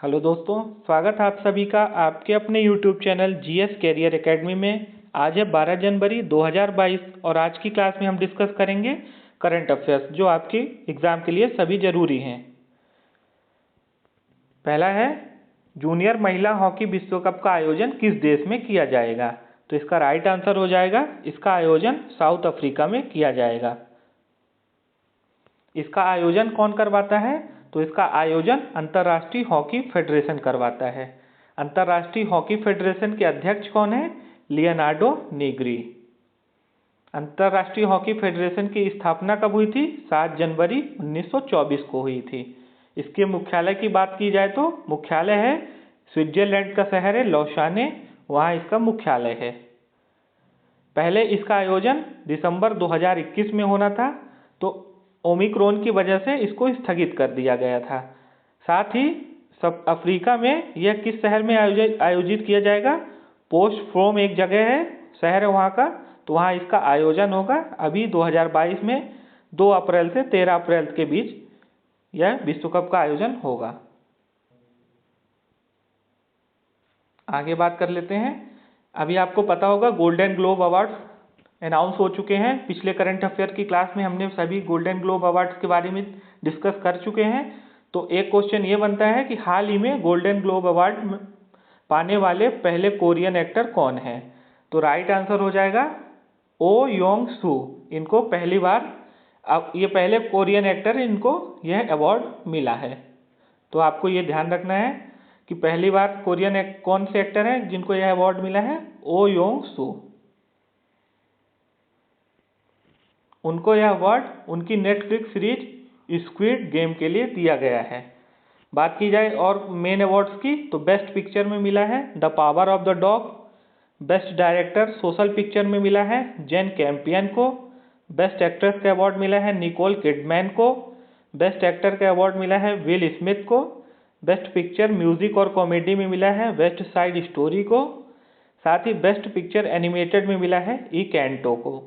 Hello दोस्तों, स्वागत है आप सभी का आपके अपने YouTube channel GS career academy में। आज है 12 जनवरी 2022 और आज की क्लास में हम डिस्कस करेंगे करंट अफेयर्स जो आपके एग्ज़ाम के लिए सभी ज़रूरी हैं। पहला है, जूनियर महिला हॉकी विश्व कप का आयोजन किस देश में किया जाएगा? तो इसका राइट आंसर हो जाएगा, इसका आयोजन साउथ अफ्रीका में किया जाएगा। इसका आयोजन कौन करवाता है? तो इसका आयोजन अंतर्राष्ट्रीय हॉकी फेडरेशन करवाता है। अंतर्राष्ट्रीय हॉकी फेडरेशन के अध्यक्ष कौन है? लियोनार्डो नीग्री। अंतर्राष्ट्रीय हॉकी फेडरेशन की स्थापना कब हुई थी? 7 जनवरी 1924 को हुई थी। इसके मुख्यालय की बात की जाए तो मुख्यालय है स्विट्जरलैंड का शहर है लौसाने, वहाँ इसका मुख्यालय है। पहले इसका आयोजन दिसंबर 2021 में होना था, तो ओमिक्रॉन की वजह से इसको स्थगित कर दिया गया था। साथ ही सब अफ्रीका में यह किस शहर में आयोजित किया जाएगा? पोस्ट फ्रोम एक जगह है, शहर है वहाँ का, तो वहाँ इसका आयोजन होगा। अभी 2022 में 2 अप्रैल से 13 अप्रैल के बीच यह विश्व कप का आयोजन होगा। आगे बात कर लेते हैं। अभी आपको पता होगा गोल्डन ग्लोब अवार्ड्स अनाउंस हो चुके हैं। पिछले करंट अफेयर की क्लास में हमने सभी गोल्डन ग्लोब अवार्ड्स के बारे में डिस्कस कर चुके हैं। तो एक क्वेश्चन ये बनता है कि हाल ही में गोल्डन ग्लोब अवार्ड पाने वाले पहले कोरियन एक्टर कौन है? तो राइट आंसर हो जाएगा ओ योंग सू। इनको पहली बार, अब ये पहले कोरियन एक्टर इनको यह अवार्ड मिला है। तो आपको ये ध्यान रखना है कि पहली बार कोरियन कौन से एक्टर हैं जिनको यह अवार्ड मिला है? ओ योंग सू। उनको यह अवार्ड उनकी नेटफ्लिक्स सीरीज स्क्विड गेम के लिए दिया गया है। बात की जाए और मेन अवार्ड्स की, तो बेस्ट पिक्चर में मिला है the power of the dog. Best director social picture में मिला है जेन कैंपियन को। बेस्ट एक्ट्रेस का अवार्ड मिला है निकोल किडमैन को। बेस्ट एक्टर का अवार्ड मिला है विल स्मिथ को। बेस्ट पिक्चर म्यूजिक और कॉमेडी में मिला है वेस्ट साइड स्टोरी को। साथ ही बेस्ट पिक्चर एनिमेटेड में मिला है ई कैंटो को।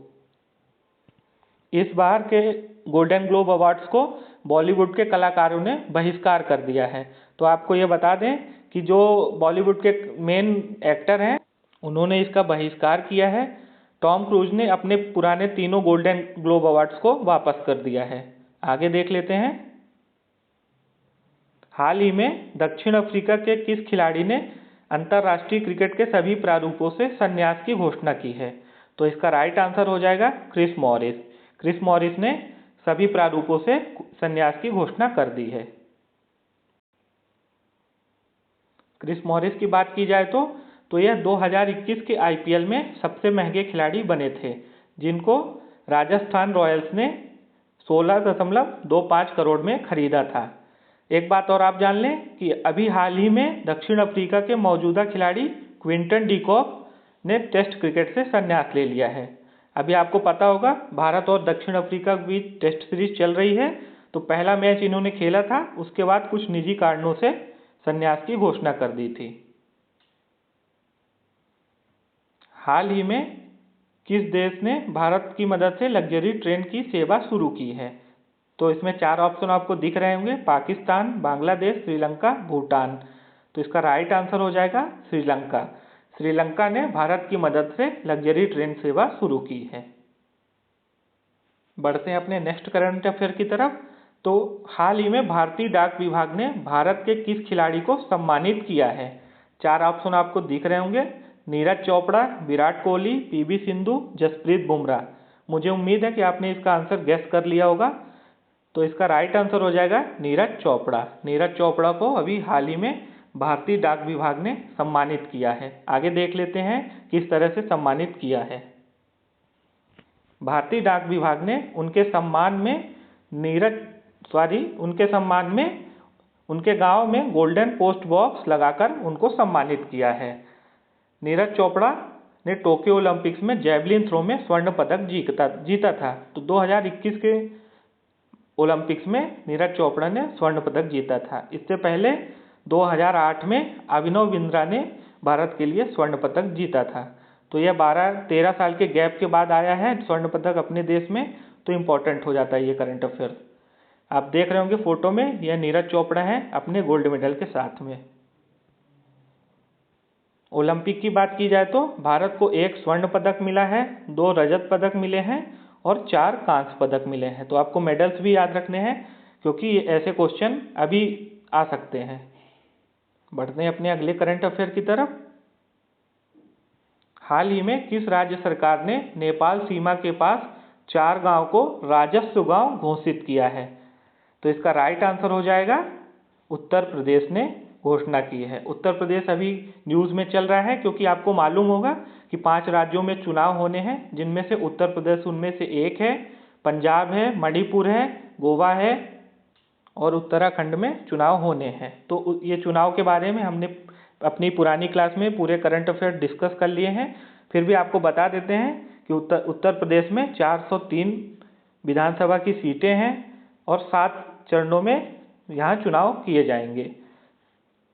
इस बार के गोल्डन ग्लोब अवार्ड्स को बॉलीवुड के कलाकारों ने बहिष्कार कर दिया है। तो आपको ये बता दें कि जो बॉलीवुड के मेन एक्टर हैं उन्होंने इसका बहिष्कार किया है। टॉम क्रूज ने अपने पुराने तीनों गोल्डन ग्लोब अवार्ड्स को वापस कर दिया है। आगे देख लेते हैं। हाल ही में दक्षिण अफ्रीका के किस खिलाड़ी ने अंतर्राष्ट्रीय क्रिकेट के सभी प्रारूपों से संन्यास की घोषणा की है? तो इसका राइट आंसर हो जाएगा क्रिस मॉरिस। क्रिस मॉरिस ने सभी प्रारूपों से संन्यास की घोषणा कर दी है। क्रिस मॉरिस की बात की जाए तो यह 2021 के आईपीएल में सबसे महंगे खिलाड़ी बने थे, जिनको राजस्थान रॉयल्स ने 16.25 करोड़ में खरीदा था। एक बात और आप जान लें कि अभी हाल ही में दक्षिण अफ्रीका के मौजूदा खिलाड़ी क्विंटन डी कॉक ने टेस्ट क्रिकेट से संन्यास ले लिया है। अभी आपको पता होगा भारत और दक्षिण अफ्रीका के बीच टेस्ट सीरीज चल रही है, तो पहला मैच इन्होंने खेला था, उसके बाद कुछ निजी कारणों से संन्यास की घोषणा कर दी थी। हाल ही में किस देश ने भारत की मदद से लग्जरी ट्रेन की सेवा शुरू की है? तो इसमें 4 ऑप्शन आपको दिख रहे होंगे, पाकिस्तान, बांग्लादेश, श्रीलंका, भूटान। तो इसका राइट आंसर हो जाएगा श्रीलंका। श्रीलंका ने भारत की मदद से लग्जरी ट्रेन सेवा शुरू की है। बढ़ते हैं अपने नेक्स्ट करंट अफेयर की तरफ। तो हाल ही में भारतीय डाक विभाग ने भारत के किस खिलाड़ी को सम्मानित किया है? 4 ऑप्शन आपको दिख रहे होंगे, नीरज चोपड़ा, विराट कोहली, पीवी सिंधु, जसप्रीत बुमराह। मुझे उम्मीद है कि आपने इसका आंसर गेस कर लिया होगा। तो इसका राइट आंसर हो जाएगा नीरज चोपड़ा। नीरज चोपड़ा को अभी हाल ही में भारतीय डाक विभाग ने सम्मानित किया है। आगे देख लेते हैं किस तरह से सम्मानित किया है। भारतीय डाक विभाग ने उनके सम्मान में उनके गांव में गोल्डन पोस्ट बॉक्स लगाकर उनको सम्मानित किया है। नीरज चोपड़ा ने टोक्यो ओलंपिक्स में जैवलिन थ्रो में स्वर्ण पदक जीता था। तो 2021 के ओलंपिक्स में नीरज चोपड़ा ने स्वर्ण पदक जीता था। इससे पहले 2008 में अभिनव बिंद्रा ने भारत के लिए स्वर्ण पदक जीता था। तो यह 12-13 साल के गैप के बाद आया है स्वर्ण पदक अपने देश में, तो इम्पोर्टेंट हो जाता है ये करंट अफेयर। आप देख रहे होंगे फोटो में, यह नीरज चोपड़ा है अपने गोल्ड मेडल के साथ में। ओलंपिक की बात की जाए तो भारत को 1 स्वर्ण पदक मिला है, 2 रजत पदक मिले हैं और 4 कांस्य पदक मिले हैं। तो आपको मेडल्स भी याद रखने हैं क्योंकि ऐसे क्वेश्चन अभी आ सकते हैं। बढ़ते हैं अपने अगले करंट अफेयर की तरफ। हाल ही में किस राज्य सरकार ने नेपाल सीमा के पास 4 गांव को राजस्व गांव घोषित किया है? तो इसका राइट आंसर हो जाएगा उत्तर प्रदेश ने घोषणा की है। उत्तर प्रदेश अभी न्यूज़ में चल रहा है क्योंकि आपको मालूम होगा कि 5 राज्यों में चुनाव होने हैं, जिनमें से उत्तर प्रदेश उनमें से एक है, पंजाब है, मणिपुर है, गोवा है और उत्तराखंड में चुनाव होने हैं। तो ये चुनाव के बारे में हमने अपनी पुरानी क्लास में पूरे करंट अफेयर डिस्कस कर लिए हैं। फिर भी आपको बता देते हैं कि उत्तर प्रदेश में 403 विधानसभा की सीटें हैं और 7 चरणों में यहाँ चुनाव किए जाएंगे।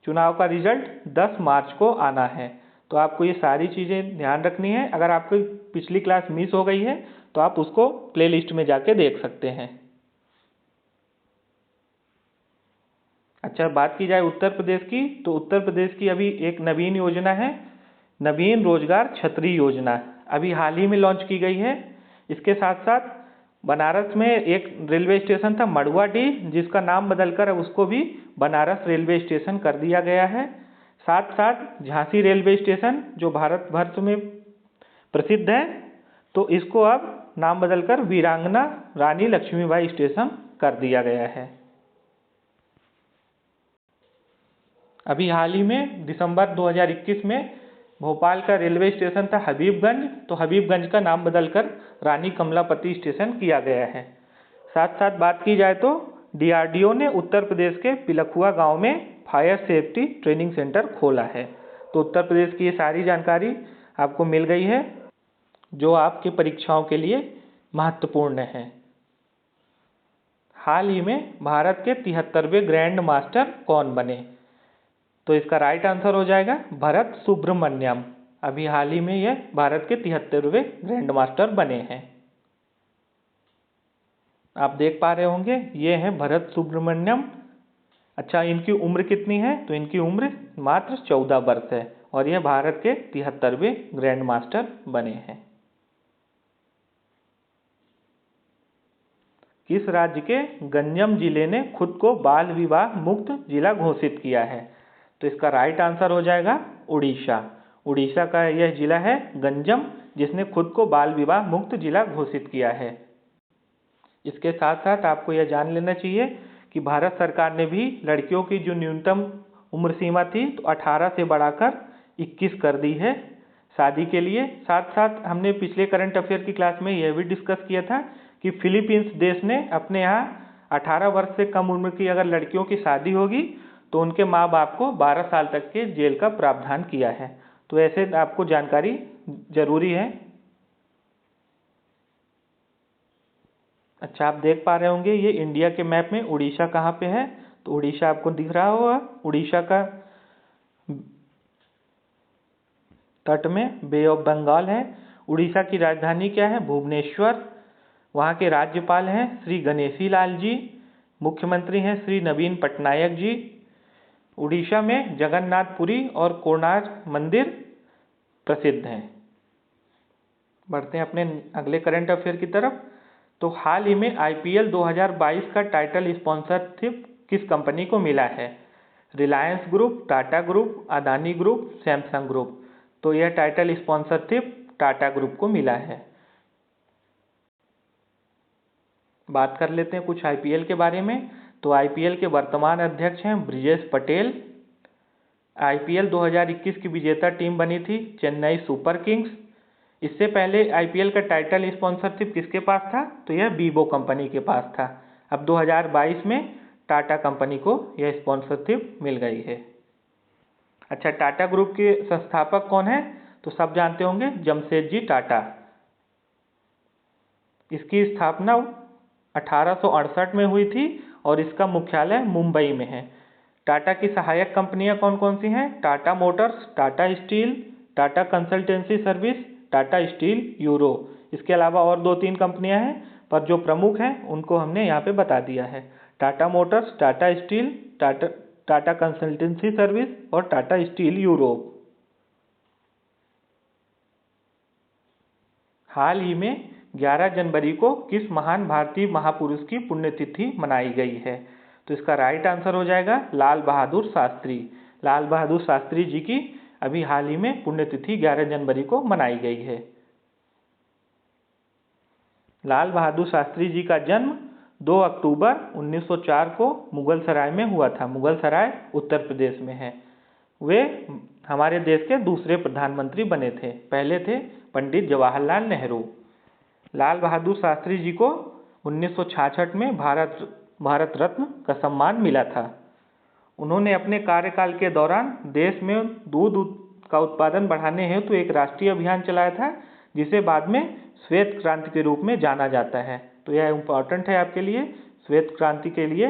चुनाव का रिजल्ट 10 मार्च को आना है। तो आपको ये सारी चीज़ें ध्यान रखनी है। अगर आपकी पिछली क्लास मिस हो गई है तो आप उसको प्लेलिस्ट में जाके देख सकते हैं। अच्छा, बात की जाए उत्तर प्रदेश की, तो उत्तर प्रदेश की अभी एक नवीन योजना है, नवीन रोजगार छतरी योजना, अभी हाल ही में लॉन्च की गई है। इसके साथ साथ बनारस में एक रेलवे स्टेशन था मड़ुआडीह, जिसका नाम बदलकर अब उसको भी बनारस रेलवे स्टेशन कर दिया गया है। साथ साथ झांसी रेलवे स्टेशन जो भारत वर्ष में प्रसिद्ध है, तो इसको अब नाम बदलकर वीरांगना रानी लक्ष्मीबाई स्टेशन कर दिया गया है। अभी हाल ही में दिसंबर 2021 में भोपाल का रेलवे स्टेशन था हबीबगंज, तो हबीबगंज का नाम बदलकर रानी कमलापति स्टेशन किया गया है। साथ साथ बात की जाए तो DRDO ने उत्तर प्रदेश के पिलखुआ गांव में फायर सेफ्टी ट्रेनिंग सेंटर खोला है। तो उत्तर प्रदेश की ये सारी जानकारी आपको मिल गई है जो आपकी परीक्षाओं के लिए महत्वपूर्ण है। हाल ही में भारत के 73वें ग्रैंड मास्टर कौन बने? तो इसका राइट आंसर हो जाएगा भरत सुब्रमण्यम। अभी हाल ही में यह भारत के 73वें ग्रैंड मास्टर बने हैं। आप देख पा रहे होंगे ये हैं भरत सुब्रमण्यम। अच्छा, इनकी उम्र कितनी है? तो इनकी उम्र मात्र 14 वर्ष है और यह भारत के 73वें ग्रैंड मास्टर बने हैं। किस राज्य के गंजम जिले ने खुद को बाल विवाह मुक्त जिला घोषित किया है? तो इसका राइट आंसर हो जाएगा उड़ीसा। उड़ीसा का यह जिला है गंजम, जिसने खुद को बाल विवाह मुक्त जिला घोषित किया है। इसके साथ साथ आपको यह जान लेना चाहिए कि भारत सरकार ने भी लड़कियों की जो न्यूनतम उम्र सीमा थी तो 18 से बढ़ाकर 21 कर दी है शादी के लिए। साथ साथ हमने पिछले करंट अफेयर की क्लास में यह भी डिस्कस किया था कि फिलीपींस देश ने अपने यहाँ 18 वर्ष से कम उम्र की अगर लड़कियों की शादी होगी तो उनके माँ बाप को 12 साल तक के जेल का प्रावधान किया है। तो ऐसे आपको जानकारी जरूरी है। अच्छा, आप देख पा रहे होंगे ये इंडिया के मैप में उड़ीसा कहाँ पे है? तो उड़ीसा आपको दिख रहा होगा, उड़ीसा का तट में बे ऑफ बंगाल है। उड़ीसा की राजधानी क्या है? भुवनेश्वर। वहाँ के राज्यपाल हैं श्री गणेशी लाल जी, मुख्यमंत्री हैं श्री नवीन पटनायक जी। उड़ीसा में जगन्नाथपुरी और कोणार्क मंदिर प्रसिद्ध हैं। बढ़ते हैं अपने अगले करंट अफेयर की तरफ। तो हाल ही में IPL 2022 का टाइटल स्पॉन्सरशिप किस कंपनी को मिला है? Reliance group, Tata group, Adani group, Samsung group. तो यह टाइटल स्पॉन्सरशिप टाटा ग्रुप को मिला है। बात कर लेते हैं कुछ IPL के बारे में। तो IPL के वर्तमान अध्यक्ष हैं ब्रिजेश पटेल। IPL 2021 की विजेता टीम बनी थी चेन्नई सुपर किंग्स। इससे पहले IPL का टाइटल स्पॉन्सरशिप किसके पास था? तो यह बीबो कंपनी के पास था। अब 2022 में टाटा कंपनी को यह स्पॉन्सरशिप मिल गई है। अच्छा, टाटा ग्रुप के संस्थापक कौन है? तो सब जानते होंगे जमशेदजी टाटा। इसकी स्थापना 1868 में हुई थी और इसका मुख्यालय मुंबई में है। टाटा की सहायक कंपनियां कौन कौन सी हैं? Tata Motors, Tata steel, Tata consultancy service, Tata steel euro. इसके अलावा और 2-3 कंपनियां हैं, पर जो प्रमुख हैं उनको हमने यहाँ पे बता दिया है। Tata Motors, Tata steel, Tata consultancy service और टाटा स्टील यूरोप। हाल ही में 11 जनवरी को किस महान भारतीय महापुरुष की पुण्यतिथि मनाई गई है? तो इसका राइट आंसर हो जाएगा लाल बहादुर शास्त्री। लाल बहादुर शास्त्री जी की अभी हाल ही में पुण्यतिथि 11 जनवरी को मनाई गई है। लाल बहादुर शास्त्री जी का जन्म 2 अक्टूबर 1904 को मुगलसराय में हुआ था। मुगलसराय उत्तर प्रदेश में है। वे हमारे देश के दूसरे प्रधानमंत्री बने थे। पहले थे पंडित जवाहरलाल नेहरू। लाल बहादुर शास्त्री जी को 1966 में भारत रत्न का सम्मान मिला था। उन्होंने अपने कार्यकाल के दौरान देश में दूध का उत्पादन बढ़ाने हेतु तो एक राष्ट्रीय अभियान चलाया था, जिसे बाद में श्वेत क्रांति के रूप में जाना जाता है। तो यह इम्पोर्टेंट है आपके लिए। श्वेत क्रांति के लिए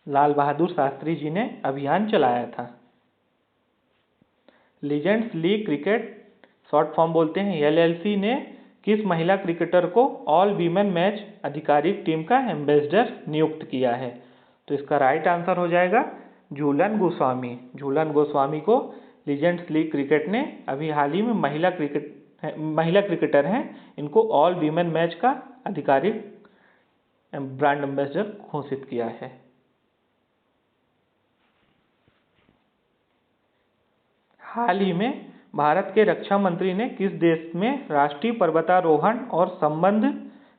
लाल बहादुर शास्त्री जी ने अभियान चलाया था। Legends league cricket short form बोलते हैं LLC ने किस महिला क्रिकेटर को ऑल वीमेन मैच आधिकारिक टीम का एम्बेसडर नियुक्त किया है? तो इसका राइट आंसर हो जाएगा झूलन गोस्वामी। झूलन गोस्वामी को लीजेंड्स लीग क्रिकेट ने अभी हाल ही में महिला क्रिकेटर हैं, इनको ऑल वीमेन मैच का आधिकारिक ब्रांड एम्बेसडर घोषित किया है। हाल ही में भारत के रक्षा मंत्री ने किस देश में राष्ट्रीय पर्वतारोहण और संबंध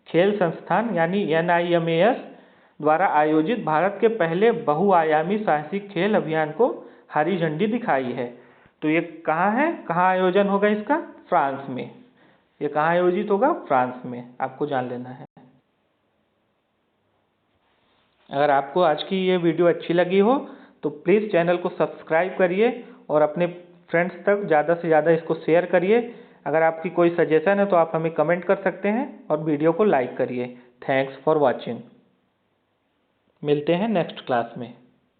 खेल संस्थान यानी NIMAS द्वारा आयोजित भारत के पहले बहुआयामी साहसिक खेल अभियान को हरी झंडी दिखाई है? तो ये कहाँ है, कहाँ आयोजन होगा इसका? फ्रांस में। ये कहाँ आयोजित होगा? फ्रांस में। आपको जान लेना है। अगर आपको आज की ये वीडियो अच्छी लगी हो तो प्लीज़ चैनल को सब्सक्राइब करिए और अपने फ्रेंड्स तक ज़्यादा से ज़्यादा इसको शेयर करिए। अगर आपकी कोई सजेशन है तो आप हमें कमेंट कर सकते हैं और वीडियो को लाइक करिए। Thanks for watching. मिलते हैं नेक्स्ट क्लास में।